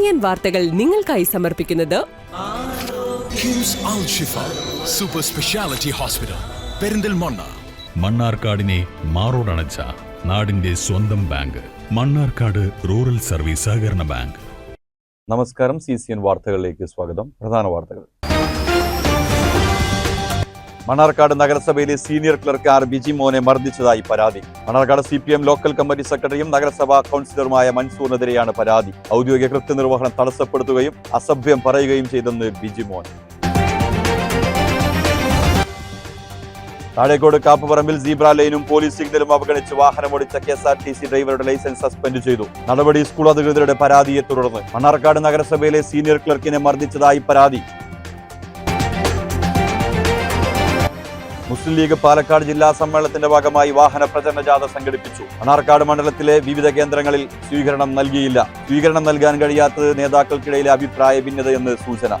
CCN വാർത്തകൾ നിങ്ങൾക്കായി സമർപ്പിക്കുന്നത് കിംസ് അൽ ഷിഫ സൂപ്പർ സ്പെഷ്യാലിറ്റി ഹോസ്പിറ്റൽ പെരിന്തൽമണ്ണ. മണ്ണാർക്കാടിനെ മാറോടണച്ച നാടിന്റെ സ്വന്തം ബാങ്ക് മണ്ണാർക്കാട് റൂറൽ സർവീസ് സഹകരണ ബാങ്ക്. നമസ്കാരം, CCN വാർത്തകളിലേക്ക് സ്വാഗതം. പ്രധാന വാർത്തകൾ. മണ്ണാർക്കാട് നഗരസഭയിലെ സീനിയർ ക്ലർക്ക് ആർ ബിജിമോനെ മർദ്ദിച്ചതായി പരാതി. മണ്ണാർക്കാട് CPM ലോക്കൽ കമ്മിറ്റി സെക്രട്ടറിയും നഗരസഭാ കൗൺസിലറുമായ മൻസൂറിനെതിരെയാണ് പരാതി. ഔദ്യോഗിക കൃത്യനിർവഹണം തടസ്സപ്പെടുത്തുകയും അസഭ്യം പറയുകയും ചെയ്തെന്ന് ബിജിമോൻ. താഴേക്കോട് കാപ്പുപറമ്പിൽ സീബ്ര ലൈനും പോലീസ് സിഗ്നലും അവഗണിച്ച് വാഹനമോടിച്ച KSRTC ഡ്രൈവറുടെ ലൈസൻസ് സസ്പെൻഡ് ചെയ്തു. നടപടി സ്കൂൾ അധികൃതരുടെ പരാതിയെ തുടർന്ന്. മണ്ണാർക്കാട് നഗരസഭയിലെ സീനിയർ ക്ലർക്കിനെ മർദ്ദിച്ചതായി പരാതി. മുസ്ലിം ലീഗ് പാലക്കാട് ജില്ലാ സമ്മേളനത്തിന്റെ ഭാഗമായി വാഹന പ്രചരണ ജാഥ സംഘടിപ്പിച്ചു. മണ്ണാർക്കാട് മണ്ഡലത്തിലെ വിവിധ കേന്ദ്രങ്ങളിൽ സ്വീകരണം നൽകിയില്ല. സ്വീകരണം നൽകാൻ കഴിയാത്തത് നേതാക്കൾക്കിടയിലെ അഭിപ്രായ ഭിന്നതയെന്ന് സൂചന.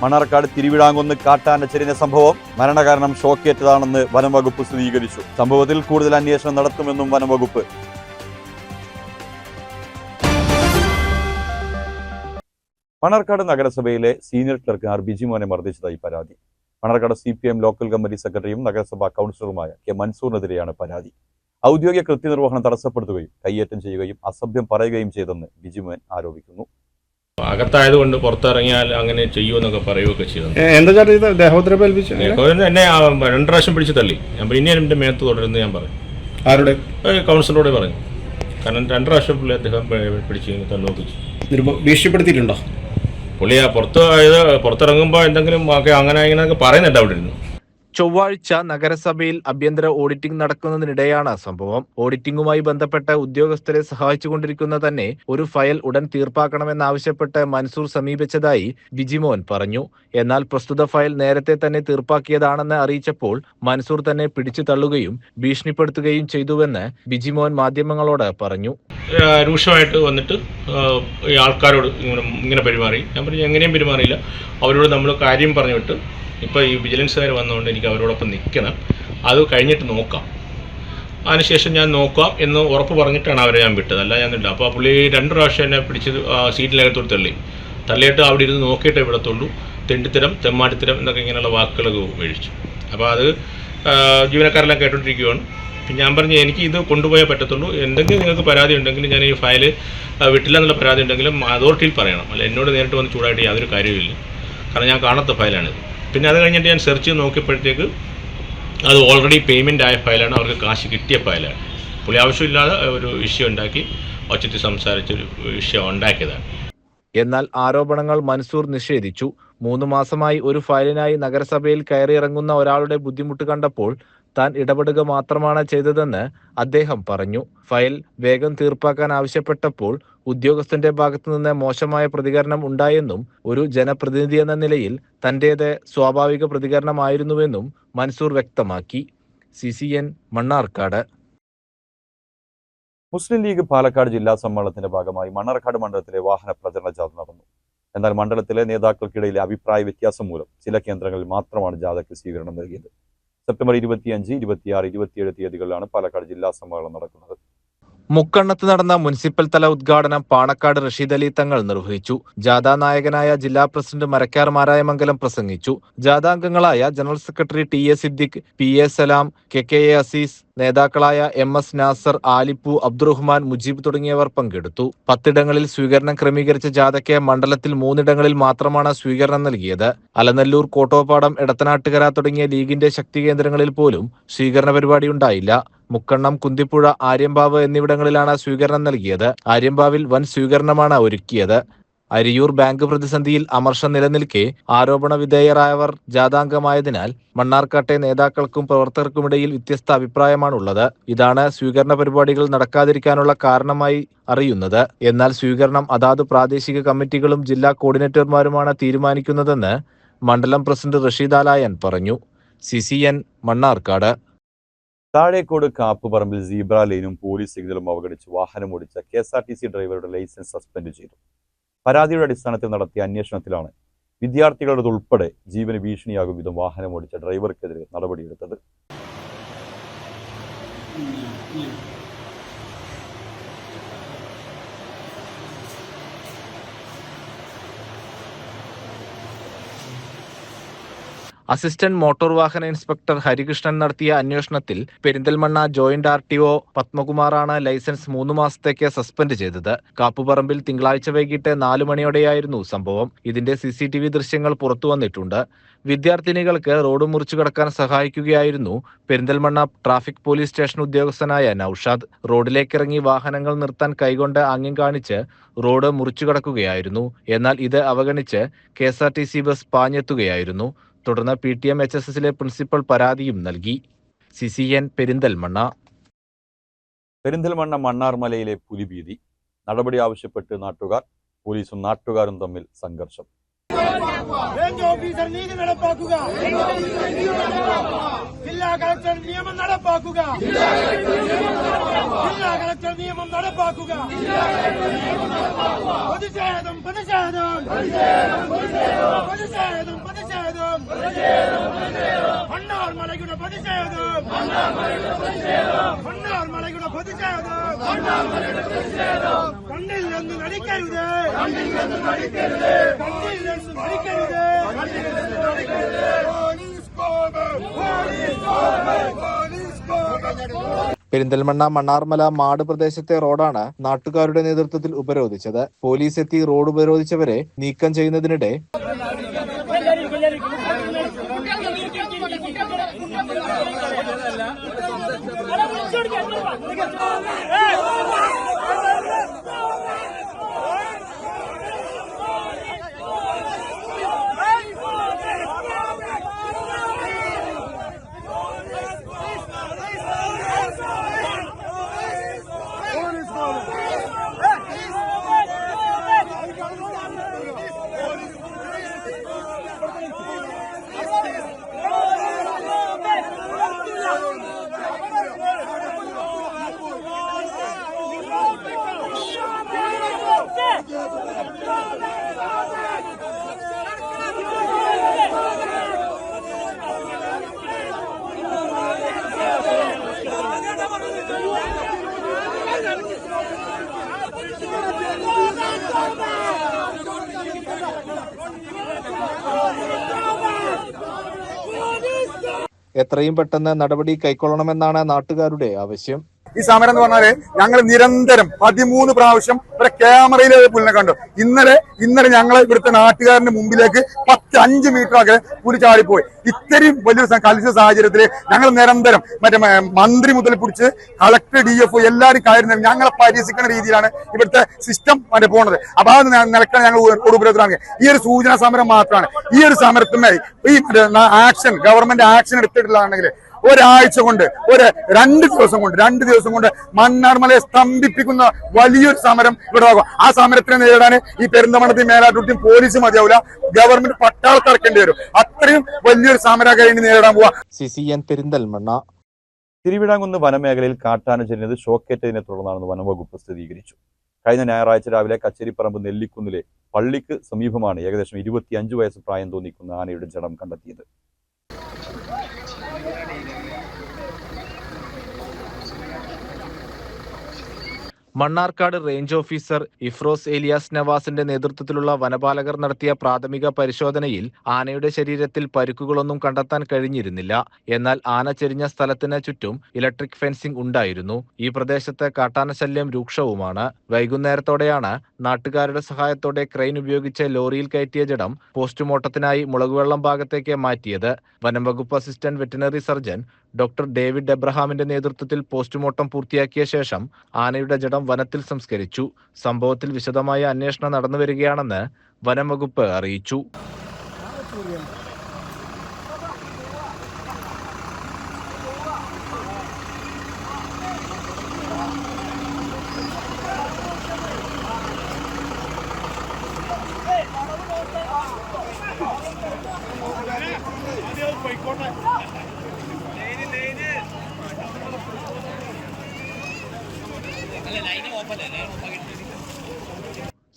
മണ്ണാർക്കാട് തിരുവിഴാങ്കുന്ന് കാട്ടാന ചെരിഞ്ഞ സംഭവം മരണകാരണം ഷോക്കേറ്റതാണെന്ന് വനംവകുപ്പ് സ്ഥിരീകരിച്ചു. സംഭവത്തിൽ കൂടുതൽ അന്വേഷണം നടത്തുമെന്നും വനംവകുപ്പ്. മണ്ണാർക്കാട് നഗരസഭയിലെ സീനിയർ ക്ലർക്ക് ആർ ബിജിമോനെ മർദ്ദിച്ചതായി പരാതി. മണ്ണാർക്കാട് CPM ലോക്കൽ കമ്മിറ്റി സെക്രട്ടറിയും നഗരസഭാ കൗൺസിലറുമായ K മൻസൂറിനെതിരെയാണ് പരാതി. ഔദ്യോഗിക കൃത്യനിർവഹണം തടസ്സപ്പെടുത്തുകയും കയ്യേറ്റം ചെയ്യുകയും അസഭ്യം പറയുകയും ചെയ്തെന്ന് ബിജിമോൻ ആരോപിക്കുന്നു. അകത്തായതുകൊണ്ട് പുറത്തിറങ്ങിയാൽ അങ്ങനെ ചെയ്യുമെന്നൊക്കെ പറയുകയൊക്കെ ചെയ്തു. എന്നെ 2 പ്രാവശ്യം പിടിച്ച് തള്ളി. ഞാൻ ഇനി എൻ്റെ മേത്ത് തുടരുന്നു ഞാൻ പറഞ്ഞു. ആരുടെ? കൗൺസിലറോട് പറഞ്ഞു. കാരണം 2 പ്രാവശ്യം പുള്ളി അദ്ദേഹം പിടിച്ച് തള്ളുകയൊക്കെ ചെയ്തു. ഭീഷണിപ്പെടുത്തിയിട്ടുണ്ടോ? പുള്ളി പുറത്തിറങ്ങുമ്പോൾ എന്തെങ്കിലും അങ്ങനെ ഇങ്ങനെയൊക്കെ പറയുന്നുണ്ട് അവിടെ ഇരുന്നു. ചൊവ്വാഴ്ച നഗരസഭയിൽ ആഭ്യന്തര ഓഡിറ്റിംഗ് നടക്കുന്നതിനിടെയാണ് സംഭവം. ഓഡിറ്റിംഗുമായി ബന്ധപ്പെട്ട് ഉദ്യോഗസ്ഥരെ സഹായിച്ചുകൊണ്ടിരിക്കുന്ന തന്നെ ഒരു ഫയൽ ഉടൻ തീർപ്പാക്കണമെന്നാവശ്യപ്പെട്ട് മൻസൂർ സമീപിച്ചതായി ബിജിമോൻ പറഞ്ഞു. എന്നാൽ പ്രസ്തുത ഫയൽ നേരത്തെ തന്നെ തീർപ്പാക്കിയതാണെന്ന് അറിയിച്ചപ്പോൾ മൻസൂർ തന്നെ പിടിച്ചു തള്ളുകയും ഭീഷണിപ്പെടുത്തുകയും ചെയ്തുവെന്ന് ബിജിമോൻ മാധ്യമങ്ങളോട് പറഞ്ഞു. രൂക്ഷമായിട്ട് വന്നിട്ട് ഈ ആൾക്കാരോട് ഇങ്ങനെ പെരുമാറി. ഞാൻ പറഞ്ഞു എങ്ങനെയും പെരുമാറിയില്ല. അവരോട് നമ്മൾ കാര്യം പറഞ്ഞു വിട്ട് ഇപ്പോൾ ഈ വിജിലൻസുകാർ വന്നതുകൊണ്ട് എനിക്ക് അവരോടൊപ്പം നിൽക്കണം, അത് കഴിഞ്ഞിട്ട് നോക്കാം, അതിനുശേഷം ഞാൻ നോക്കാം എന്ന് ഉറപ്പ് പറഞ്ഞിട്ടാണ് അവരെ ഞാൻ വിട്ടത്. അല്ല ഞാൻ ഇല്ല. അപ്പോൾ പുള്ളി 2 പ്രാവശ്യം എന്നെ പിടിച്ച് സീറ്റിനകത്തോട് തള്ളിയിട്ട് അവിടെ ഇരുന്ന് നോക്കിയിട്ടേ വിടത്തുള്ളൂ. തെണ്ടിത്തരം, തെമ്മാടിത്തരം എന്നൊക്കെ ഇങ്ങനെയുള്ള വാക്കുകളൊക്കെ ഉപയോഗിച്ചു. അപ്പോൾ അത് ജീവനക്കാരെല്ലാം കേട്ടോണ്ടിരിക്കുകയാണ്. ഞാൻ പറഞ്ഞു എനിക്ക് ഇത് കൊണ്ടുപോയേ പറ്റത്തുള്ളൂ. എന്തെങ്കിലും നിങ്ങൾക്ക് പരാതി ഉണ്ടെങ്കിൽ ഞാൻ ഈ ഫയൽ വിട്ടില്ല എന്നുള്ള പരാതി ഉണ്ടെങ്കിലും അതോറിറ്റിയിൽ പറയണം, അല്ല എന്നോട് നേരിട്ട് വന്ന് ചൂടായിട്ട് യാതൊരു കാര്യമില്ല. കാരണം ഞാൻ കാണാത്ത ഫയലാണിത്. പിന്നെ അത് കഴിഞ്ഞിട്ട് ഞാൻ സെർച്ച് ചെയ്ത് നോക്കിയപ്പോഴത്തേക്ക് അത് ഓൾറെഡി പേയ്മെൻ്റ് ആയ ഫയലാണ്, അവർക്ക് കാശ് കിട്ടിയ ഫയലാണ്. പുള്ളി ആവശ്യമില്ലാതെ ഒരു വിഷയം ഉണ്ടാക്കി ഒച്ചത്തിൽ സംസാരിച്ചൊരു വിഷയം ഉണ്ടാക്കിയതാണ്. എന്നാൽ ആരോപണങ്ങൾ മൻസൂർ നിഷേധിച്ചു. 3 മാസമായി ഒരു ഫയലിനായി നഗരസഭയിൽ കയറിയിറങ്ങുന്ന ഒരാളുടെ ബുദ്ധിമുട്ട് കണ്ടപ്പോൾ താൻ ഇടപെടുക മാത്രമാണ് ചെയ്തതെന്ന് അദ്ദേഹം പറഞ്ഞു. ഫയൽ വേഗം തീർപ്പാക്കാൻ ആവശ്യപ്പെട്ടപ്പോൾ ഉദ്യോഗസ്ഥന്റെ ഭാഗത്തുനിന്ന് മോശമായ പ്രതികരണം ഉണ്ടായെന്നും ഒരു ജനപ്രതിനിധി എന്ന നിലയിൽ തന്റേത് സ്വാഭാവിക പ്രതികരണമായിരുന്നുവെന്നും മൻസൂർ വ്യക്തമാക്കി. CCN മണ്ണാർക്കാട്. മുസ്ലിം ലീഗ് പാലക്കാട് ജില്ലാ സമ്മേളനത്തിന്റെ ഭാഗമായി മണ്ണാർക്കാട് മണ്ഡലത്തിലെ വാഹന പ്രചരണ ജാഥ നടന്നു. എന്നാൽ മണ്ഡലത്തിലെ നേതാക്കൾക്കിടയിലെ അഭിപ്രായ വ്യത്യാസം മൂലം ചില കേന്ദ്രങ്ങളിൽ മാത്രമാണ് ജാഥയ്ക്ക് സ്വീകരണം നൽകിയത്. സെപ്റ്റംബർ 25, 26, 27 തീയതികളിലാണ് പാലക്കാട് ജില്ലാ സമ്മേളനം നടക്കുന്നത്. മുക്കണ്ണത്ത് നടന്ന മുനിസിപ്പൽ തല ഉദ്ഘാടനം പാണക്കാട് റഷീദ് അലി തങ്ങൾ നിർവഹിച്ചു. ജാഥാ നായകനായ ജില്ലാ പ്രസിഡന്റ് മരക്കാർ മാരായമംഗലം പ്രസംഗിച്ചു. ജാഥാംഗങ്ങളായ general secretary TA Siddique, PA Salam, KKA Aziz, നേതാക്കളായ MS നാസർ, ആലിപ്പു, അബ്ദുറഹ്മാൻ, മുജീബ് തുടങ്ങിയവർ പങ്കെടുത്തു. 10 ഇടങ്ങളിൽ സ്വീകരണം ക്രമീകരിച്ച ജാഥയ്ക്ക് മണ്ഡലത്തിൽ 3 ഇടങ്ങളിൽ മാത്രമാണ് സ്വീകരണം നൽകിയത്. അലനല്ലൂർ, കോട്ടോപ്പാടം, എടത്തനാട്ടുകര തുടങ്ങിയ ലീഗിന്റെ ശക്തി കേന്ദ്രങ്ങളിൽ പോലും സ്വീകരണ പരിപാടി ഉണ്ടായില്ല. മുക്കണ്ണം, കുന്തിപ്പുഴ, ആര്യമ്പാവ് എന്നിവിടങ്ങളിലാണ് സ്വീകരണം നൽകിയത്. ആര്യമ്പാവിൽ വൻ സ്വീകരണമാണ് ഒരുക്കിയത്. അരിയൂർ ബാങ്ക് പ്രതിസന്ധിയിൽ അമർഷം നിലനിൽക്കെ ആരോപണ വിധേയരായവർ ജാഥാംഗമായതിനാൽ മണ്ണാർക്കാട്ടെ നേതാക്കൾക്കും പ്രവർത്തകർക്കുമിടയിൽ വ്യത്യസ്ത അഭിപ്രായമാണുള്ളത്. ഇതാണ് സ്വീകരണ പരിപാടികൾ നടക്കാതിരിക്കാനുള്ള കാരണമായി അറിയുന്നത്. എന്നാൽ സ്വീകരണം അതാത് പ്രാദേശിക കമ്മിറ്റികളും ജില്ലാ കോർഡിനേറ്റർമാരുമാണ് തീരുമാനിക്കുന്നതെന്ന് മണ്ഡലം പ്രസിഡന്റ് റഷീദ് ആലായൻ പറഞ്ഞു. CCN മണ്ണാർക്കാട്. താഴേക്കോട് കാപ്പുപറമ്പിൽ സീബ്ര ലൈനും പോലീസ് സിഗ്നലും അവഗണിച്ച് വാഹനമോടിച്ച KSRTC ഡ്രൈവറുടെ ലൈസൻസ് സസ്പെൻഡ് ചെയ്തു. പരാതിയുടെ അടിസ്ഥാനത്തിൽ നടത്തിയ അന്വേഷണത്തിലാണ് വിദ്യാർത്ഥികളുടേതുൾപ്പെടെ ജീവന് ഭീഷണിയാകും വിധം വാഹനമോടിച്ച ഡ്രൈവർക്കെതിരെ നടപടിയെടുത്തത്. അസിസ്റ്റന്റ് മോട്ടോർ വാഹന ഇൻസ്പെക്ടർ ഹരികൃഷ്ണൻ നടത്തിയ അന്വേഷണത്തിൽ പെരിന്തൽമണ്ണ ജോയിന്റ് RTO പത്മകുമാറാണ് ലൈസൻസ് 3 മാസത്തേക്ക് സസ്പെൻഡ് ചെയ്തത്. കാപ്പുപറമ്പിൽ തിങ്കളാഴ്ച വൈകിട്ട് 4 മണിയോടെയായിരുന്നു സംഭവം. ഇതിന്റെ CCTV ദൃശ്യങ്ങൾ പുറത്തുവന്നിട്ടുണ്ട്. വിദ്യാർത്ഥിനികൾക്ക് റോഡ് മുറിച്ചു കടക്കാൻ സഹായിക്കുകയായിരുന്നു പെരിന്തൽമണ്ണ ട്രാഫിക് പോലീസ് സ്റ്റേഷൻ ഉദ്യോഗസ്ഥനായ നൌഷാദ്. റോഡിലേക്കിറങ്ങി വാഹനങ്ങൾ നിർത്താൻ കൈകൊണ്ട് ആംഗ്യം കാണിച്ച് റോഡ് മുറിച്ചു കടക്കുകയായിരുന്നു. എന്നാൽ ഇത് അവഗണിച്ച് KSRTC ബസ് പാഞ്ഞെത്തുകയായിരുന്നു. തുടർന്ന് PTM HSSലെ പ്രിൻസിപ്പൽ പരാതിയും നൽകി. CCN പെരിന്തൽമണ്ണ. പെരിന്തൽമണ്ണ മണ്ണാർമലയിലെ പുലിഭീതി. നടപടി ആവശ്യപ്പെട്ട് നാട്ടുകാർ. പോലീസും നാട്ടുകാരും തമ്മിൽ സംഘർഷം. റേഞ്ച് ഓഫീസർ നീതി നടപ്പാക്കുക. ജില്ലാ കളക്ടർ നിയമം നടപ്പാക്കുക. ജില്ലാ കളക്ടർ നിയമം നടപ്പാക്കുക. പ്രതിഷേധം പ്രതിഷേധം പ്രതിഷേധം പ്രതിഷേധം മണ്ണാർമലയുടെ പ്രതിഷേധം മണ്ണാർമലയുടെ പ്രതിഷേധം കണ്ണിൽ നിന്ന് നടിക്കരുത്. കണ്ണിൽ നിന്ന് നടിക്കരുത്. പെരിന്തൽമണ്ണ മണ്ണാർമല മാട് പ്രദേശത്തെ റോഡാണ് നാട്ടുകാരുടെ നേതൃത്വത്തിൽ ഉപരോധിച്ചത്. പോലീസ് എത്തി റോഡ് ഉപരോധിച്ചവരെ നീക്കം ചെയ്യുന്നതിനിടെ എത്രയും പെട്ടെന്ന് നടപടി കൈക്കൊള്ളണമെന്നാണ് നാട്ടുകാരുടെ ആവശ്യം. ഈ സമരം എന്ന് പറഞ്ഞാല് ഞങ്ങൾ നിരന്തരം 13 പ്രാവശ്യം ഇവിടെ ക്യാമറയിൽ പുലിനെ കണ്ടു. ഇന്നലെ ഞങ്ങൾ ഇവിടുത്തെ നാട്ടുകാരന്റെ മുമ്പിലേക്ക് 5 മീറ്റർ അകലെ പുലി ചാടിപ്പോയി. ഇത്രയും വലിയൊരു കലുഷിത സാഹചര്യത്തിൽ ഞങ്ങൾ നിരന്തരം മന്ത്രി മുതൽ പിടിച്ച് കളക്ടർ DFO എല്ലാവരും കയറുന്നത് ഞങ്ങളെ പരിഹസിക്കുന്ന രീതിയിലാണ് ഇവിടുത്തെ സിസ്റ്റം പോണത്. അപ്പൊ അത് നിലക്കാണ് ഞങ്ങൾ ഉപരോധമാണ്. ഈ ഒരു സൂചനാ സമരം മാത്രമാണ്. ഈ ഒരു സമരത്തിന്മേൽ ഈ ഗവൺമെന്റ് ആക്ഷൻ എടുത്തിട്ടില്ലാണെങ്കിൽ ഒരാഴ്ച കൊണ്ട് 2 ദിവസം കൊണ്ട് മണ്ണാർമലയെ സ്തംഭിപ്പിക്കുന്ന വലിയൊരു സമരം ഇവിടെ ആകും. ആ സമരത്തിനെ നേരിടാൻ ഈ പെരിന്തൽമണ്ണ മേലാറ്റൂർക്കും പോലീസ് മതിയാവില്ല, ഗവൺമെന്റ് പട്ടാളത്തിറക്കേണ്ടി വരും. അത്രയും വലിയൊരു സമരം കഴിഞ്ഞ് നേരിടാൻ പോവാ. CCN പെരിന്തൽമണ്ണ. തിരുവിതാംകുന്ന് വനമേഖലയിൽ കാട്ടാന ചെരിഞ്ഞത് ഷോക്കേറ്റതിനെ തുടർന്നാണെന്ന് വനംവകുപ്പ് സ്ഥിരീകരിച്ചു. കഴിഞ്ഞ ഞായറാഴ്ച രാവിലെ കച്ചേരിപ്പറമ്പ് നെല്ലിക്കുന്നിലെ പള്ളിക്ക് സമീപമാണ് ഏകദേശം 25 വയസ്സ് പ്രായം തോന്നിക്കുന്ന ആനയുടെ ജഡം കണ്ടെത്തിയത്. മണ്ണാർക്കാട് റേഞ്ച് ഓഫീസർ ഇഫ്രോസ് ഏലിയാസ് നവാസിന്റെ നേതൃത്വത്തിലുള്ള വനപാലകർ നടത്തിയ പ്രാഥമിക പരിശോധനയിൽ ആനയുടെ ശരീരത്തിൽ പരുക്കുകളൊന്നും കണ്ടെത്താൻ കഴിഞ്ഞിരുന്നില്ല. എന്നാൽ ആന ചെരിഞ്ഞ സ്ഥലത്തിന് ചുറ്റും ഇലക്ട്രിക് ഫെൻസിംഗ് ഉണ്ടായിരുന്നു. ഈ പ്രദേശത്ത് കാട്ടാന ശല്യം രൂക്ഷവുമാണ്. വൈകുന്നേരത്തോടെയാണ് നാട്ടുകാരുടെ സഹായത്തോടെ ക്രെയിൻ ഉപയോഗിച്ച് ലോറിയിൽ കയറ്റിയ ജഡം പോസ്റ്റ്മോർട്ടത്തിനായി മുളകുവെള്ളം ഭാഗത്തേക്ക് മാറ്റിയത്. വനം വകുപ്പ് assistant veterinary surgeon doctor David എബ്രഹാമിന്റെ നേതൃത്വത്തിൽ പോസ്റ്റ്മോർട്ടം പൂർത്തിയാക്കിയ ശേഷം ആനയുടെ ജഡം വനത്തിൽ സംസ്കരിച്ചു. സംഭവത്തിൽ വിശദമായ അന്വേഷണം നടന്നുവരികയാണെന്ന് വനം വകുപ്പ് അറിയിച്ചു.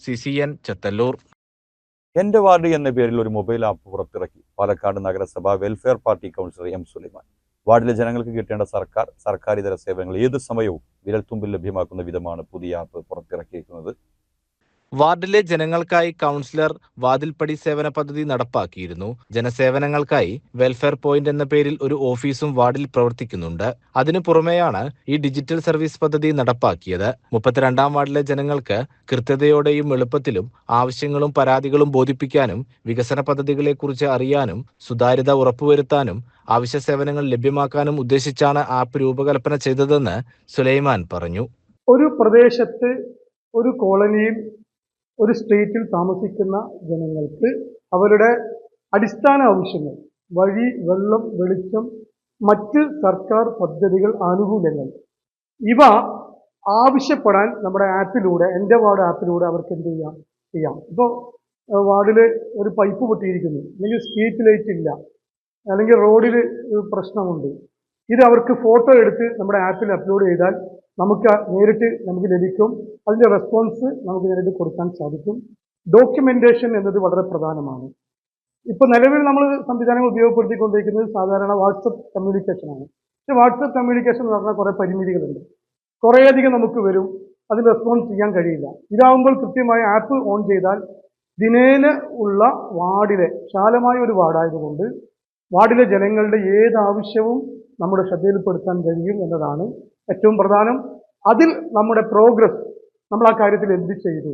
CCN ചെത്തല്ലൂർ. എന്റെ വാർഡ് എന്ന പേരിൽ ഒരു മൊബൈൽ ആപ്പ് പുറത്തിറക്കി പാലക്കാട് നഗരസഭ welfare party councillor M. Sulaiman. വാർഡിലെ ജനങ്ങൾക്ക് കിട്ടേണ്ട സർക്കാരിതര സേവനങ്ങൾ ഏത് സമയവും വിരൽത്തുമ്പിൽ ലഭ്യമാക്കുന്ന വിധമാണ് പുതിയ ആപ്പ് പുറത്തിറക്കിയിരിക്കുന്നത്. വാർഡിലെ ജനങ്ങൾക്കായി കൗൺസിലർ വാതിൽപ്പടി സേവന പദ്ധതി നടപ്പാക്കിയിരുന്നു. ജനസേവനങ്ങൾക്കായി വെൽഫെയർ പോയിന്റ് എന്ന പേരിൽ ഒരു ഓഫീസും വാർഡിൽ പ്രവർത്തിക്കുന്നുണ്ട്. അതിനു പുറമെയാണ് ഈ ഡിജിറ്റൽ സർവീസ് പദ്ധതി നടപ്പാക്കിയത്. 32-ാം വാർഡിലെ ജനങ്ങൾക്ക് കൃത്യതയോടെയും എളുപ്പത്തിലും ആവശ്യങ്ങളും പരാതികളും ബോധിപ്പിക്കാനും വികസന പദ്ധതികളെക്കുറിച്ച് അറിയാനും സുതാര്യത ഉറപ്പുവരുത്താനും ആവശ്യ സേവനങ്ങൾ ലഭ്യമാക്കാനും ഉദ്ദേശിച്ചാണ് ആപ്പ് രൂപകൽപ്പന ചെയ്തതെന്ന് സുലൈമാൻ പറഞ്ഞു. ഒരു പ്രദേശത്ത്, ഒരു കോളനിയിൽ, ഒരു സ്ട്രീറ്റിൽ താമസിക്കുന്ന ജനങ്ങൾക്ക് അവരുടെ അടിസ്ഥാന ആവശ്യങ്ങൾ, വഴി, വെള്ളം, വെളിച്ചം, മറ്റ് സർക്കാർ പദ്ധതികൾ, ആനുകൂല്യങ്ങൾ, ഇവ ആവശ്യപ്പെടാൻ നമ്മുടെ ആപ്പിലൂടെ, എൻ്റെ വാർഡ് ആപ്പിലൂടെ അവർക്ക് എന്ത് ചെയ്യാം. ഇപ്പോൾ വാർഡിൽ ഒരു പൈപ്പ് പൊട്ടിയിരിക്കുന്നു, അല്ലെങ്കിൽ സ്ട്രീറ്റ് ലൈറ്റ് ഇല്ല, അല്ലെങ്കിൽ റോഡിൽ പ്രശ്നമുണ്ട്. ഇത് അവർക്ക് ഫോട്ടോ എടുത്ത് നമ്മുടെ ആപ്പിൽ അപ്ലോഡ് ചെയ്താൽ നമുക്ക് ലഭിക്കും. അതിൻ്റെ റെസ്പോൺസ് നമുക്ക് നേരിട്ട് കൊടുക്കാൻ സാധിക്കും. ഡോക്യുമെന്റേഷൻ എന്നത് വളരെ പ്രധാനമാണ്. ഇപ്പോൾ നിലവിൽ നമ്മൾ സംവിധാനങ്ങൾ ഉപയോഗപ്പെടുത്തിക്കൊണ്ടിരിക്കുന്നത് സാധാരണ വാട്സപ്പ് കമ്മ്യൂണിക്കേഷനാണ്. പക്ഷേ വാട്സപ്പ് കമ്മ്യൂണിക്കേഷൻ എന്ന് പറഞ്ഞാൽ കുറേ പരിമിതികളുണ്ട്. കുറേയധികം നമുക്ക് വരും, അതിന് റെസ്പോൺസ് ചെയ്യാൻ കഴിയില്ല. ഇതാവുമ്പോൾ കൃത്യമായ ആപ്പ് ഓൺ ചെയ്താൽ ദിനേന ഉള്ള വാർഡിലെ, വിശാലമായ ഒരു വാർഡായതുകൊണ്ട് വാർഡിലെ ജനങ്ങളുടെ ഏത് ആവശ്യവും നമ്മുടെ ശ്രദ്ധയിൽപ്പെടുത്താൻ കഴിയും എന്നതാണ് ഏറ്റവും പ്രധാനം. അതിൽ നമ്മുടെ പ്രോഗ്രസ്, നമ്മൾ ആ കാര്യത്തിൽ എന്ത് ചെയ്തു,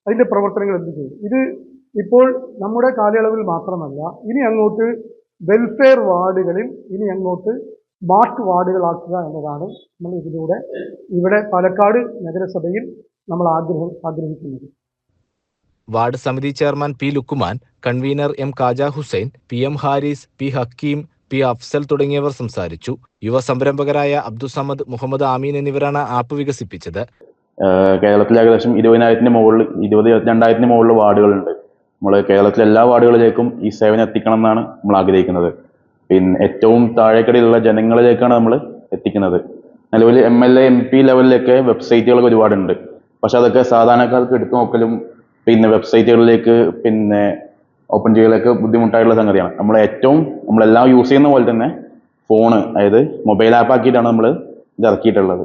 അതിൻ്റെ പ്രവർത്തനങ്ങൾ എന്ത് ചെയ്തു, ഇത് ഇപ്പോൾ നമ്മുടെ കാലയളവിൽ മാത്രമല്ല, ഇനി അങ്ങോട്ട് വെൽഫെയർ വാർഡുകളിൽ ഇനി അങ്ങോട്ട് സ്മാർട്ട് വാർഡുകളാക്കുക എന്നതാണ് നമ്മൾ ഇതിലൂടെ ഇവിടെ പാലക്കാട് നഗരസഭയിൽ നമ്മൾ ആഗ്രഹിക്കുന്നത്. വാർഡ് സമിതി chairman P Lukman, convener M Kaja Hussain, PM Haris, P Hakeem, P Afzal തുടങ്ങിയവർ സംസാരിച്ചു. യുവ സംരംഭകരായ അബ്ദുസമദ്, മുഹമ്മദ് ആമീൻ എന്നിവരാണ് ആപ്പ് വികസിപ്പിച്ചത്. കേരളത്തിൽ ഏകദേശം 20,000-22,000 മുകളിൽ വാർഡുകളുണ്ട്. നമ്മൾ കേരളത്തിലെ എല്ലാ വാർഡുകളിലേക്കും ഈ സേവനം എത്തിക്കണം എന്നാണ് നമ്മൾ ആഗ്രഹിക്കുന്നത്. പിന്നെ ഏറ്റവും താഴേക്കടിയിലുള്ള ജനങ്ങളിലേക്കാണ് നമ്മൾ എത്തിക്കുന്നത്. നിലവിൽ MLA MP ലെവലിലൊക്കെ വെബ്സൈറ്റുകളൊക്കെ ഒരുപാടുണ്ട്. പക്ഷെ അതൊക്കെ സാധാരണക്കാർക്ക് എടുത്തു നോക്കലും പിന്നെ വെബ്സൈറ്റുകളിലേക്ക് പിന്നെ ഓപ്പൺ ചെയ്യലൊക്കെ ബുദ്ധിമുട്ടായിട്ടുള്ള സംഗതിയാണ്. നമ്മളെല്ലാം യൂസ് ചെയ്യുന്ന പോലെ തന്നെ ഫോണ്, അതായത് മൊബൈൽ ആപ്പ് ആക്കിയിട്ടാണ് നമ്മൾ ഇത് ഇറക്കിയിട്ടുള്ളത്.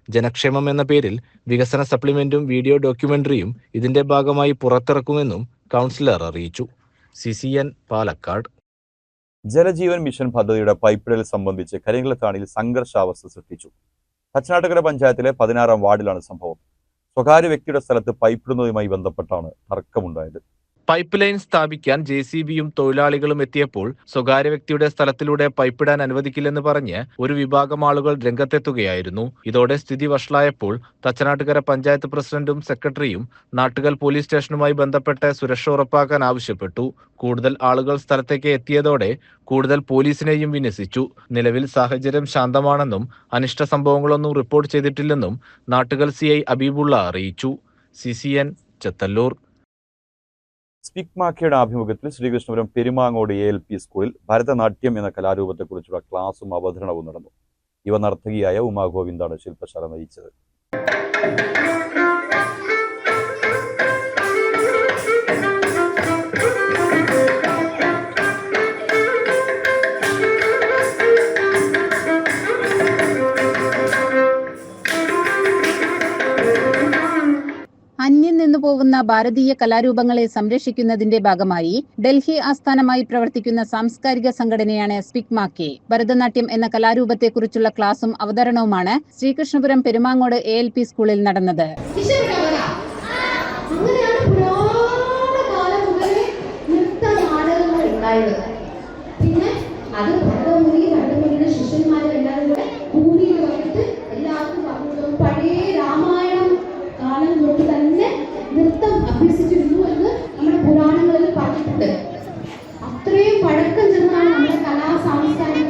ജനക്ഷേമം എന്ന പേരിൽ വികസന സപ്ലിമെന്റും വീഡിയോ ഡോക്യുമെന്ററിയും ഇതിന്റെ ഭാഗമായി പുറത്തിറക്കുമെന്നും കൗൺസിലർ അറിയിച്ചു. CCN പാലക്കാട്. ജലജീവൻ മിഷൻ പദ്ധതിയുടെ പൈപ്പിടൽ സംബന്ധിച്ച് കരിങ്കലത്താണിയിൽ സംഘർഷാവസ്ഥ സൃഷ്ടിച്ചു. പച്ചനാട്ടുകര പഞ്ചായത്തിലെ 16-ാം വാർഡിലാണ് സംഭവം. സ്വകാര്യ വ്യക്തിയുടെ സ്ഥലത്ത് പൈപ്പിടുന്നതുമായി ബന്ധപ്പെട്ടാണ് തർക്കമുണ്ടായത്. പൈപ്പ് ലൈൻ സ്ഥാപിക്കാൻ JCBയും തൊഴിലാളികളും എത്തിയപ്പോൾ സ്വകാര്യ വ്യക്തിയുടെ സ്ഥലത്തിലൂടെ പൈപ്പിടാൻ അനുവദിക്കില്ലെന്ന് പറഞ്ഞ് ഒരു വിഭാഗം ആളുകൾ രംഗത്തെത്തുകയായിരുന്നു. ഇതോടെ സ്ഥിതി വഷളായപ്പോൾ തച്ചനാട്ടുകര പഞ്ചായത്ത് പ്രസിഡന്റും സെക്രട്ടറിയും നാട്ടുകൽ പോലീസ് സ്റ്റേഷനുമായി ബന്ധപ്പെട്ട് സുരക്ഷ ഉറപ്പാക്കാൻ ആവശ്യപ്പെട്ടു. കൂടുതൽ ആളുകൾ സ്ഥലത്തേക്ക് എത്തിയതോടെ കൂടുതൽ പോലീസിനെയും വിന്യസിച്ചു. നിലവിൽ സാഹചര്യം ശാന്തമാണെന്നും അനിഷ്ട സംഭവങ്ങളൊന്നും റിപ്പോർട്ട് ചെയ്തിട്ടില്ലെന്നും നാട്ടുകൽ CI അബീബുള്ള അറിയിച്ചു. CCN ചത്തല്ലൂർ. സ്പിക്മാക്കയുടെ ആഭിമുഖ്യത്തിൽ ശ്രീകൃഷ്ണപുരം പെരുമാങ്ങോട് ALP സ്കൂളിൽ ഭരതനാട്യം എന്ന കലാരൂപത്തെക്കുറിച്ചുള്ള ക്ലാസും അവതരണവും നടന്നു. യുവ നർത്തകിയായ ഉമാ ഗോവിന്ദാണ് ശില്പശാല നയിച്ചത്. അന്യം നിന്നു പോകുന്ന ഭാരതീയ കലാരൂപങ്ങളെ സംരക്ഷിക്കുന്നതിന്റെ ഭാഗമായി ഡൽഹി ആസ്ഥാനമായി പ്രവർത്തിക്കുന്ന സാംസ്കാരിക സംഘടനയാണ് സ്പിക്മാക്കെ. ഭരതനാട്യം എന്ന കലാരൂപത്തെക്കുറിച്ചുള്ള ക്ലാസും അവതരണവുമാണ് ശ്രീകൃഷ്ണപുരം പെരുമാങ്ങോട് ALP സ്കൂളിൽ നടന്നത്. നൃത്തം അഭ്യസിച്ചിരുന്നു എന്ന് നമ്മുടെ പുരാണങ്ങളിൽ പറഞ്ഞിട്ടുണ്ട്. അത്രയും പഴക്കം ചെന്നാണ് നമ്മുടെ കലാ സാംസ്കാരിക.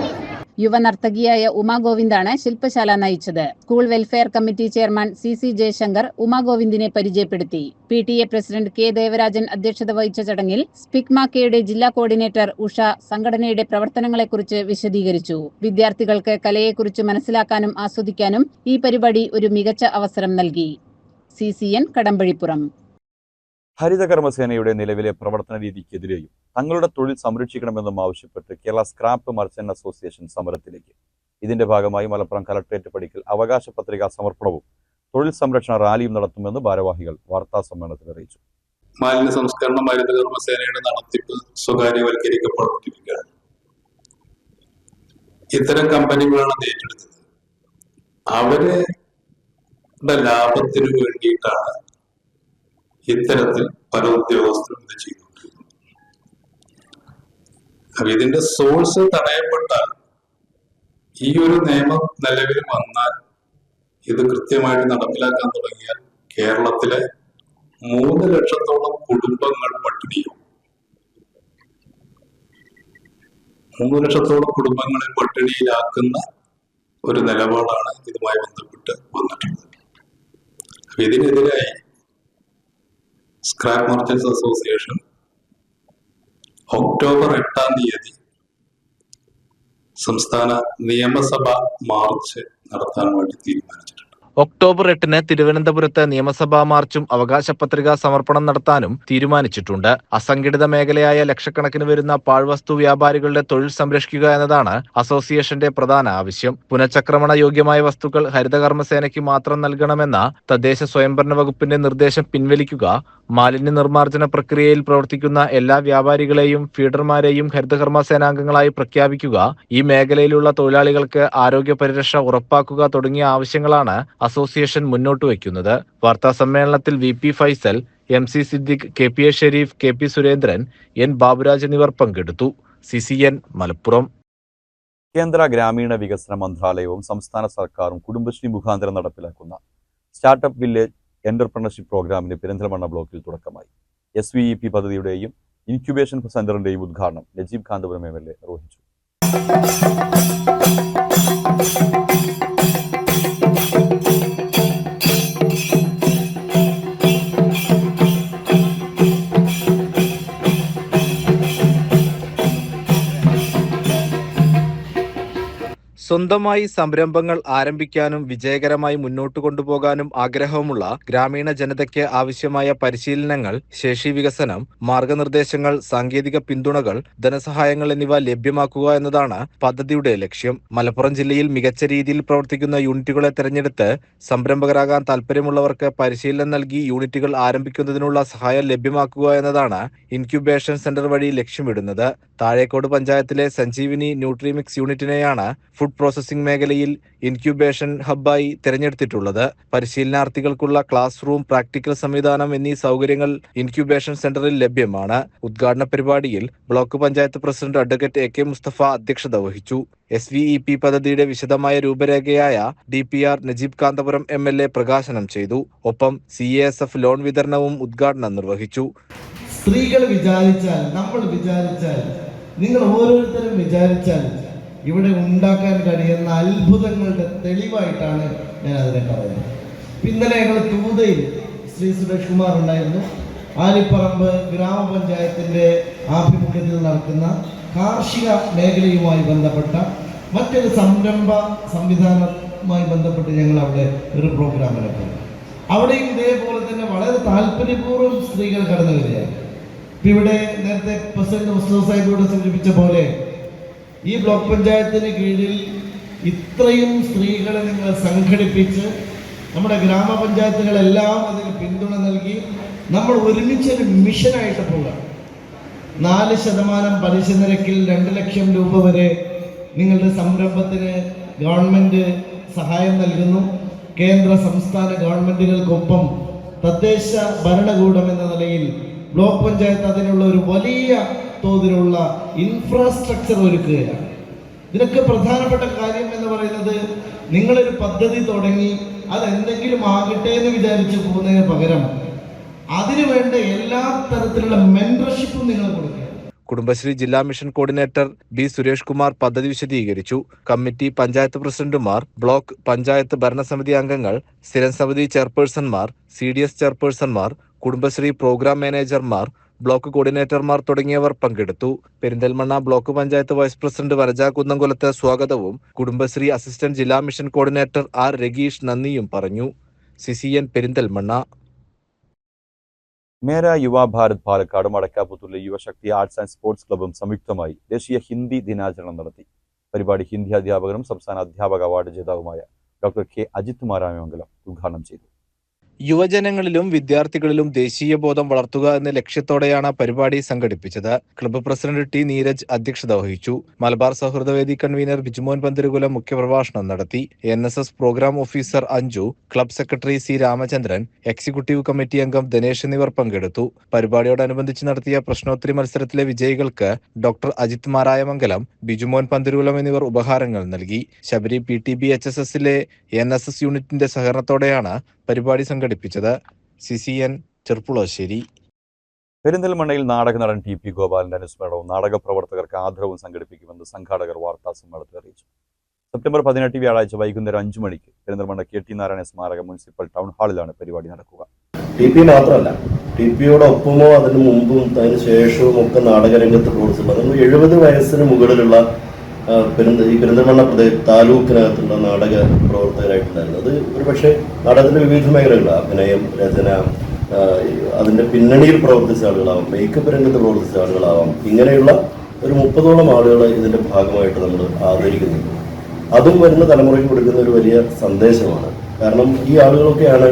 യുവ നർത്തകിയായ ഉമാ ഗോവിന്ദാണ് ശില്പശാല നയിച്ചത്. School welfare committee chairman CC Jayashankar Uma ഗോവിന്ദിനെ പരിചയപ്പെടുത്തി. PTA പ്രസിഡന്റ് K ദേവരാജൻ അധ്യക്ഷത വഹിച്ച ചടങ്ങിൽ സ്പിക്മാക്കയുടെ ജില്ലാ കോർഡിനേറ്റർ ഉഷ സംഘടനയുടെ പ്രവർത്തനങ്ങളെക്കുറിച്ച് വിശദീകരിച്ചു. വിദ്യാർത്ഥികൾക്ക് കലയെക്കുറിച്ച് മനസ്സിലാക്കാനും ആസ്വദിക്കാനും ഈ പരിപാടി ഒരു മികച്ച അവസരം നൽകി. CCN കടമ്പഴിപ്പുറം. ഹരിതകർമ്മസേനയുടെ നിലവിലെ പ്രവർത്തന രീതിക്കെതിരെയും തങ്ങളുടെ തൊഴിൽ സംരക്ഷിക്കണമെന്നും ആവശ്യപ്പെട്ട് കേരള സ്ക്രാപ്പ് മർച്ചന്റ് അസോസിയേഷൻ സമരത്തിലേക്ക്. ഇതിന്റെ ഭാഗമായി മലപ്പുറം കലക്ട്രേറ്റ് പടിക്കൽ അവകാശ പത്രികാ സമർപ്പണവും തൊഴിൽ സംരക്ഷണ റാലിയും നടത്തുമെന്ന് ഭാരവാഹികൾ വാർത്താസമ്മേളനത്തിൽ അറിയിച്ചു. മാലിന്യ സംസ്കരണ ഹരിതകർമ്മ സേനയുടെ നടത്തിപ്പ് സ്വകാര്യവൽക്കരിക്കപ്പെട്ടിരിക്കുകയാണ്. ഇത്തരം കമ്പനികളാണ് അത് ഏറ്റെടുത്തത്. അവരുടെ ലാഭത്തിനു വേണ്ടിയിട്ടാണ് ഇത്തരത്തിൽ പല ഉദ്യോഗസ്ഥരും ഇത് ചെയ്തുകൊണ്ടിരിക്കുന്നത്. അപ്പൊ ഇതിന്റെ സോഴ്സ് തടയപ്പെട്ടാൽ, ഈ ഒരു നിയമം നിലവിൽ വന്നാൽ, ഇത് കൃത്യമായിട്ട് നടപ്പിലാക്കാൻ തുടങ്ങിയാൽ കേരളത്തിലെ 3 ലക്ഷത്തോളം കുടുംബങ്ങൾ പട്ടിണിയാവും. 3 ലക്ഷത്തോളം കുടുംബങ്ങളെ പട്ടിണിയിലാക്കുന്ന ഒരു നിലപാടാണ് ഇതുമായി ബന്ധപ്പെട്ട് വന്നിട്ടുള്ളത്. ഇതിനെതിരായി സ്ക്രാപ്പ് മർച്ചന്റ്സ് അസോസിയേഷൻ ഒക്ടോബർ 8-ാം തീയതി സംസ്ഥാന നിയമസഭാ മാർച്ച് നടത്താൻ വേണ്ടി തീരുമാനിച്ചിട്ടുണ്ട്. ഒക്ടോബർ 8-ന് തിരുവനന്തപുരത്ത് നിയമസഭാ മാർച്ചും അവകാശ പത്രികാ സമർപ്പണം നടത്താനും തീരുമാനിച്ചിട്ടുണ്ട്. അസംഘടിത മേഖലയായ ലക്ഷക്കണക്കിന് വരുന്ന പാഴ്വസ്തു വ്യാപാരികളുടെ തൊഴിൽ സംരക്ഷിക്കുക എന്നതാണ് അസോസിയേഷന്റെ പ്രധാന ആവശ്യം. പുനഃചക്രമണ യോഗ്യമായ വസ്തുക്കൾ ഹരിതകർമ്മസേനയ്ക്ക് മാത്രം നൽകണമെന്ന തദ്ദേശ സ്വയംഭരണ വകുപ്പിന്റെ നിർദ്ദേശം പിൻവലിക്കുക, മാലിന്യ നിർമ്മാർജ്ജന പ്രക്രിയയിൽ പ്രവർത്തിക്കുന്ന എല്ലാ വ്യാപാരികളെയും ഫീഡർമാരെയും ഹരിതകർമ്മ സേനാംഗങ്ങളായി പ്രഖ്യാപിക്കുക, ഈ മേഖലയിലുള്ള തൊഴിലാളികൾക്ക് ആരോഗ്യ പരിരക്ഷ ഉറപ്പാക്കുക തുടങ്ങിയ ആവശ്യങ്ങളാണ് അസോസിയേഷൻ മുന്നോട്ട് വയ്ക്കുന്നത്. വാർത്താ സമ്മേളനത്തിൽ VP Faisal, MC Siddique, KP A Sharif, KP Surendran, N Baburaj എന്നിവർ പങ്കെടുത്തു. CCN മലപ്പുറം. കേന്ദ്ര ഗ്രാമീണ വികസന മന്ത്രാലയവും സംസ്ഥാന സർക്കാരും കുടുംബശ്രീ മുഖാന്തരം നടപ്പിലാക്കുന്ന സ്റ്റാർട്ടപ്പ് വില്ലേജ് എന്റർപ്രണർഷിപ്പ് പ്രോഗ്രാമിന് പെരിന്തൽമണ്ണ ബ്ലോക്കിൽ തുടക്കമായി. SVEP പദ്ധതിയുടെയും ഇൻക്യുബേഷൻ സെന്ററിന്റെയും ഉദ്ഘാടനം നജീബ് കാന്തപുരം MLA നിർവഹിച്ചു. സ്വന്തമായി സംരംഭങ്ങൾ ആരംഭിക്കാനും വിജയകരമായി മുന്നോട്ട് കൊണ്ടുപോകാനും ആഗ്രഹമുള്ള ഗ്രാമീണ ജനതയ്ക്ക് ആവശ്യമായ പരിശീലനങ്ങൾ, ശേഷി വികസനം, മാർഗനിർദ്ദേശങ്ങൾ, സാങ്കേതിക പിന്തുണകൾ, ധനസഹായങ്ങൾ എന്നിവ ലഭ്യമാക്കുക എന്നതാണ് പദ്ധതിയുടെ ലക്ഷ്യം. മലപ്പുറം ജില്ലയിൽ മികച്ച രീതിയിൽ പ്രവർത്തിക്കുന്ന യൂണിറ്റുകളെ തെരഞ്ഞെടുത്ത് സംരംഭകരാകാൻ താൽപ്പര്യമുള്ളവർക്ക് പരിശീലനം നൽകി യൂണിറ്റുകൾ ആരംഭിക്കുന്നതിനുള്ള സഹായം ലഭ്യമാക്കുക എന്നതാണ് ഇൻക്യുബേഷൻ സെന്റർ വഴി ലക്ഷ്യമിടുന്നത്. താഴേക്കോട് പഞ്ചായത്തിലെ സഞ്ജീവിനി ന്യൂട്രിമിക്സ് യൂണിറ്റിനെയാണ് ഫുഡ് പ്രോസസിംഗ് മേഖലയിൽ ഇൻക്യുബേഷൻ ഹബ്ബായി തിരഞ്ഞെടുത്തിട്ടുള്ളത്. പരിശീലനാർത്ഥികൾക്കുള്ള ക്ലാസ് റൂം, പ്രാക്ടിക്കൽ സംവിധാനം എന്നീ സൗകര്യങ്ങൾ ഇൻക്യുബേഷൻ സെന്ററിൽ ലഭ്യമാണ്. ഉദ്ഘാടന പരിപാടിയിൽ block panchayat president advocate AK Mustafa അധ്യക്ഷത വഹിച്ചു. SVEP പദ്ധതിയുടെ വിശദമായ രൂപരേഖയായ DPR നജീബ് കാന്തപുരം MLA പ്രകാശനം ചെയ്തു. ഒപ്പം CASF ലോൺ വിതരണവും ഉദ്ഘാടനം നിർവഹിച്ചു. സ്ത്രീകൾ വിചാരിച്ചാൽ, നമ്മൾ വിചാരിച്ചാൽ, നിങ്ങൾ ഓരോരുത്തരും വിചാരിച്ചാൽ ഇവിടെ ഉണ്ടാക്കാൻ കഴിയുന്ന അത്ഭുതങ്ങളുടെ തെളിവായിട്ടാണ് ഞാൻ അതിനെ പറയുന്നത്. ഇന്നലെ ഞങ്ങൾ തൂതയിൽ ശ്രീ സുരേഷ് കുമാർ ഉണ്ടായിരുന്നു. ആലിപ്പറമ്പ് ഗ്രാമപഞ്ചായത്തിൻ്റെ ആഭിമുഖ്യത്തിൽ നടക്കുന്ന കാർഷിക മേഖലയുമായി ബന്ധപ്പെട്ട മറ്റൊരു സംരംഭ സംവിധാനവുമായി ബന്ധപ്പെട്ട് ഞങ്ങൾ അവിടെ ഒരു പ്രോഗ്രാമിനെ പോയി. അവിടെയും ഇതേപോലെ തന്നെ വളരെ താല്പര്യപൂർവ്വം സ്ത്രീകൾ കടന്നു വരികയാണ്. ഇവിടെ നേരത്തെ പ്രസിഡന്റ് മുസ്തഫ സാഹിബിലൂടെ സൂചിപ്പിച്ച പോലെ ഈ ബ്ലോക്ക് പഞ്ചായത്തിന് കീഴിൽ ഇത്രയും സ്ത്രീകളെ നിങ്ങൾ സംഘടിപ്പിച്ച് നമ്മുടെ ഗ്രാമപഞ്ചായത്തുകളെല്ലാം അതിന് പിന്തുണ നൽകി നമ്മൾ ഒരുമിച്ചൊരു മിഷനായിട്ട് പോകാം. 4% പലിശ നിരക്കിൽ 2 ലക്ഷം രൂപ വരെ നിങ്ങളുടെ സംരംഭത്തിന് ഗവൺമെൻറ് സഹായം നൽകുന്നു. കേന്ദ്ര സംസ്ഥാന ഗവൺമെൻറ്റുകൾക്കൊപ്പം തദ്ദേശ ഭരണകൂടം എന്ന നിലയിൽ ബ്ലോക്ക് പഞ്ചായത്ത് അതിനുള്ള ഒരു വലിയ തോതിലുള്ള ഇൻഫ്രാസ്ട്രക്ചർ ഒരുക്കുകയാണ്. ഇതിനൊക്കെ പ്രധാനപ്പെട്ട കാര്യം എന്ന് പറയുന്നത്, നിങ്ങളൊരു പദ്ധതി തുടങ്ങി അതെന്തെങ്കിലും ആകട്ടെ എന്ന് വിചാരിച്ച് പോകുന്നതിന് പകരം അതിനുവേണ്ട എല്ലാ തരത്തിലുള്ള മെന്റർഷിപ്പും നിങ്ങൾ കൊടുക്കുക. കുടുംബശ്രീ ജില്ലാ mission coordinator B Suresh Kumar പദ്ധതി വിശദീകരിച്ചു. കമ്മിറ്റി പഞ്ചായത്ത് പ്രസിഡന്റുമാർ, ബ്ലോക്ക് പഞ്ചായത്ത് ഭരണസമിതി അംഗങ്ങൾ, സ്ഥിരം സമിതി ചെയർപേഴ്സൺമാർ, CDS ചെയർപേഴ്സൺമാർ, കുടുംബശ്രീ പ്രോഗ്രാം മാനേജർമാർ, ബ്ലോക്ക് കോർഡിനേറ്റർമാർ തുടങ്ങിയവർ പങ്കെടുത്തു. Perinthalmanna block panchayat vice president Vanaja കുന്നംകുളത്ത് സ്വാഗതവും കുടുംബശ്രീ അസിസ്റ്റന്റ് ജില്ലാ മിഷൻ കോർഡിനേറ്റർ R രഗീഷ് നന്ദിയും പറഞ്ഞു. CCN പെരിന്തൽമണ്ണ. മേര യുവ ഭാരത് പാലക്കാട് മടക്കാപ്പുത്തൂരിലെ യുവശക്തി ആർട്സ് ആൻഡ് സ്പോർട്സ് ക്ലബ്ബും സംയുക്തമായി ദേശീയ ഹിന്ദി ദിനാചരണം നടത്തി. പരിപാടി ഹിന്ദി അധ്യാപകനും സംസ്ഥാന അധ്യാപക അവാർഡ് ജേതാവുമായ ഡോക്ടർ കെ അജിത് മാരായമംഗലം ഉദ്ഘാടനം ചെയ്തു. യുവജനങ്ങളിലും വിദ്യാർത്ഥികളിലും ദേശീയ ബോധം വളർത്തുക എന്ന ലക്ഷ്യത്തോടെയാണ് പരിപാടി സംഘടിപ്പിച്ചത്. ക്ലബ്ബ് പ്രസിഡന്റ് ടി നീരജ് അധ്യക്ഷത വഹിച്ചു. മലബാർ സൗഹൃദവേദി കൺവീനർ ബിജുമോൻ പന്തിരുകുലം മുഖ്യപ്രഭാഷണം നടത്തി. NSS programme officer Anju, club secretary C Ramachandran, executive committee അംഗം ദിനേശ് എന്നിവർ പങ്കെടുത്തു. പരിപാടിയോടനുബന്ധിച്ച് നടത്തിയ പ്രശ്നോത്തരി മത്സരത്തിലെ വിജയികൾക്ക് ഡോക്ടർ അജിത് മാരായമംഗലം, ബിജുമോൻ പന്തിരുകുലം എന്നിവർ ഉപഹാരങ്ങൾ നൽകി. ശബരി PTB HSSലെ NSS യൂണിറ്റിന്റെ സഹകരണത്തോടെയാണ് പരിപാടി സംഘടിപ്പിച്ചത്. CCN ചെർപ്പുളശ്ശേരി. പെരിന്തൽമണ്ണയിൽ നാടക നടൻ TP ഗോപാലന്റെ അനുസ്മരണവും നാടക പ്രവർത്തകർക്ക് ആദരവും സംഘടിപ്പിക്കുമെന്ന് സംഘാടകർ വാർത്താസമ്മേളനത്തിൽ അറിയിച്ചു. സെപ്റ്റംബർ 18 വ്യാഴാഴ്ച വൈകുന്നേരം 5 മണിക്ക് പെരിന്തൽമണ്ണ KT നാരായണ സ്മാരക മുനിസിപ്പൽ ടൗൺ ഹാളിലാണ് പരിപാടി നടക്കുക. TP മാത്രമല്ല, TPയോടൊപ്പമോ അതിന് മുമ്പും അതിന് ശേഷവും ഒക്കെ നാടകരംഗത്ത് പ്രവർത്തിച്ചിട്ടുണ്ട്. 70 വയസ്സിന് മുകളിലുള്ള ഈ പെരിന്തൽമണ്ണ താലൂക്കിനകത്തുള്ള നാടക പ്രവർത്തകരായിട്ടുണ്ടായിരുന്നു. അത് ഒരു പക്ഷേ നാടകത്തിന്റെ വിവിധ മേഖലകളാണ്. അഭിനയം, രചന, അതിന്റെ പിന്നണിയിൽ പ്രവർത്തിച്ച ആളുകളാവാം, മേക്കപ്പ് രംഗത്ത് പ്രവർത്തിച്ച ആളുകളാവാം. ഇങ്ങനെയുള്ള ഒരു 30ഓളം ആളുകളെ ഇതിന്റെ ഭാഗമായിട്ട് നമ്മൾ ആദരിക്കുന്നുണ്ട്. അതും വരുന്ന തലമുറയ്ക്ക് കൊടുക്കുന്ന ഒരു വലിയ സന്ദേശമാണ്. കാരണം ഈ ആളുകളൊക്കെയാണ്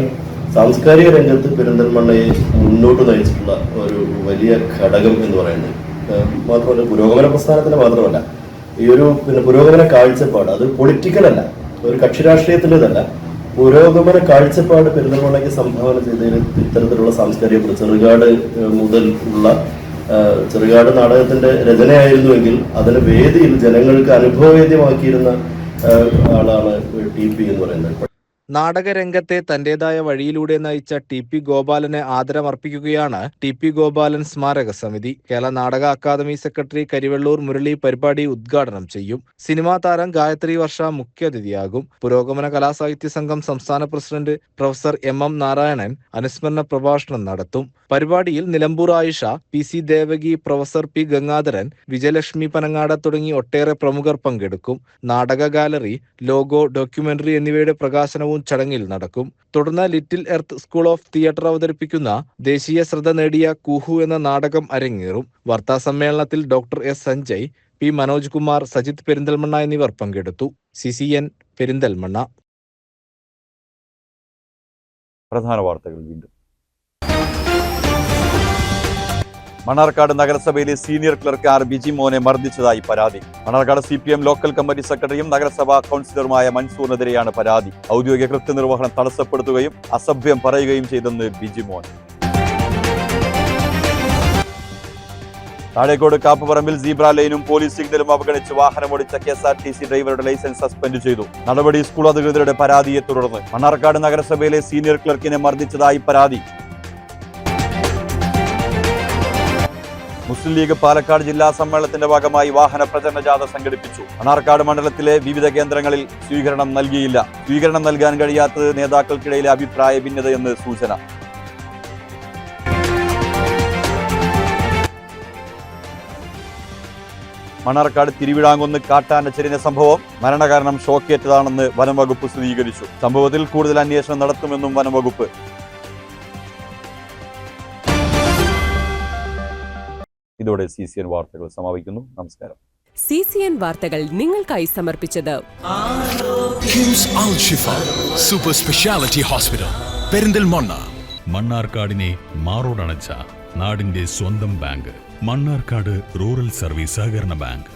സാംസ്കാരിക രംഗത്ത് പെരിന്തൽമണ്ണയെ മുന്നോട്ട് നയിച്ചിട്ടുള്ള ഒരു വലിയ ഘടകം എന്ന് പറയുന്നത്. മാത്രമല്ല, പുരോഗമന പ്രസ്ഥാനത്തിന് മാത്രമല്ല, ഈ ഒരു പുരോഗമന കാഴ്ചപ്പാട് അത് പൊളിറ്റിക്കലല്ല, ഒരു കക്ഷി രാഷ്ട്രീയത്തിൻ്റെതല്ല, പുരോഗമന കാഴ്ചപ്പാട് പെരിന്തൽമണ്ണയ്ക്ക് സംഭാവന ചെയ്തതിൽ ഇത്തരത്തിലുള്ള സാംസ്കാരിക ചെറുകാട് മുതൽ ഉള്ള ചെറുകാട് നാടകത്തിന്റെ രചനയായിരുന്നുവെങ്കിൽ അതിന് വേദിയിൽ ജനങ്ങൾക്ക് അനുഭവവേദ്യമാക്കിയിരുന്ന ആളാണ് TP എന്ന് പറയുന്നത്. നാടകരംഗത്തെ തന്റേതായ വഴിയിലൂടെ നയിച്ച TP ഗോപാലന് ആദരമർപ്പിക്കുകയാണ് TP ഗോപാലൻ സ്മാരക സമിതി. കേരള നാടക അക്കാദമി സെക്രട്ടറി കരിവെള്ളൂർ മുരളി പരിപാടി ഉദ്ഘാടനം ചെയ്യും. സിനിമാ താരം ഗായത്രി വർഷ മുഖ്യാതിഥിയാകും. പുരോഗമന കലാസാഹിത്യ സംഘം സംസ്ഥാന പ്രസിഡന്റ് പ്രൊഫസർ MM നാരായണൻ അനുസ്മരണ പ്രഭാഷണം നടത്തും. പരിപാടിയിൽ Nilambur Ayisha, PC Devaki, professor P Gangadharan, Vijayalakshmi Panangad തുടങ്ങി ഒട്ടേറെ പ്രമുഖർ പങ്കെടുക്കും. നാടക ഗാലറി, ലോഗോ, ഡോക്യുമെന്ററി എന്നിവയുടെ പ്രകാശനവും ചടങ്ങിൽ നടക്കും. തുടർന്ന് little earth school of theatre അവതരിപ്പിക്കുന്ന ദേശീയ ശ്രദ്ധ നേടിയ കൂഹു എന്ന നാടകം അരങ്ങേറും. വാർത്താസമ്മേളനത്തിൽ doctor S Sanjay, P Manoj Kumar, Sajith Perinthalmanna എന്നിവർ പങ്കെടുത്തു. CCN പെരിന്തൽമണ്ണ. പ്രധാന വാർത്തകൾ വീണ്ടും. മണ്ണാർക്കാട് നഗരസഭയിലെ സീനിയർ ക്ലർക്ക് ബിജി മോനെ മർദ്ദിച്ചതായി പരാതി. മണ്ണാർക്കാട് CPM ലോക്കൽ കമ്മിറ്റി സെക്രട്ടറിയും നഗരസഭാ കൗൺസിലറുമായ മൻസൂറിനെതിരെയാണ് പരാതി. ഔദ്യോഗിക കൃത്യനിർവഹണം തടസ്സപ്പെടുത്തുകയും അസഭ്യം പറയുകയും ചെയ്തെന്ന് ബിജി മോൻ. താഴേക്കോട് കാപ്പുപറമ്പിൽ സീബ്ര ലൈനും പോലീസ് സിഗ്നലും അവഗണിച്ച് വാഹനമോടിച്ച KSRTC ഡ്രൈവറുടെ ലൈസൻസ് സസ്പെൻഡ് ചെയ്തു. നടപടി സ്കൂൾ അധികൃതരുടെ പരാതിയെ തുടർന്ന്. മണ്ണാർക്കാട് നഗരസഭയിലെ സീനിയർ ക്ലർക്കിനെ മർദ്ദിച്ചതായി പരാതി. മുസ്ലിം ലീഗ് പാലക്കാട് ജില്ലാ സമ്മേളനത്തിന്റെ ഭാഗമായി വാഹന പ്രചരണ ജാഥ സംഘടിപ്പിച്ചു. മണ്ണാർക്കാട് മണ്ഡലത്തിലെ വിവിധ കേന്ദ്രങ്ങളിൽ സ്വീകരണം നൽകിയില്ല. സ്വീകരണം നൽകാൻ കഴിയാത്തത് നേതാക്കൾക്കിടയിലെ അഭിപ്രായ ഭിന്നതയെന്ന് സൂചന. മണ്ണാർക്കാട് തിരുവിഴാങ്കുന്ന് കാട്ടാന ചെരിഞ്ഞ സംഭവം മരണകാരണം ഷോക്കേറ്റതാണെന്ന് വനംവകുപ്പ് സ്ഥിരീകരിച്ചു. സംഭവത്തിൽ കൂടുതൽ അന്വേഷണം നടത്തുമെന്നും വനംവകുപ്പ്. ഇതോടെ CCN വാർത്തകൾ സമാപിക്കുന്നു. നമസ്കാരം. CCN വാർത്തകൾ നിങ്ങൾക്കായി സമർപ്പിച്ചത് കിംസ് അൽ ഷിഫ സൂപ്പർ സ്പെഷ്യാലിറ്റി ഹോസ്പിറ്റൽ പെരിന്തൽമണ്ണ. മണ്ണാർക്കാടിനെ മാറോടണച്ച നാടിന്റെ സ്വന്തം ബാങ്ക് മണ്ണാർക്കാട് റൂറൽ സർവീസ് സഹകരണ ബാങ്ക്.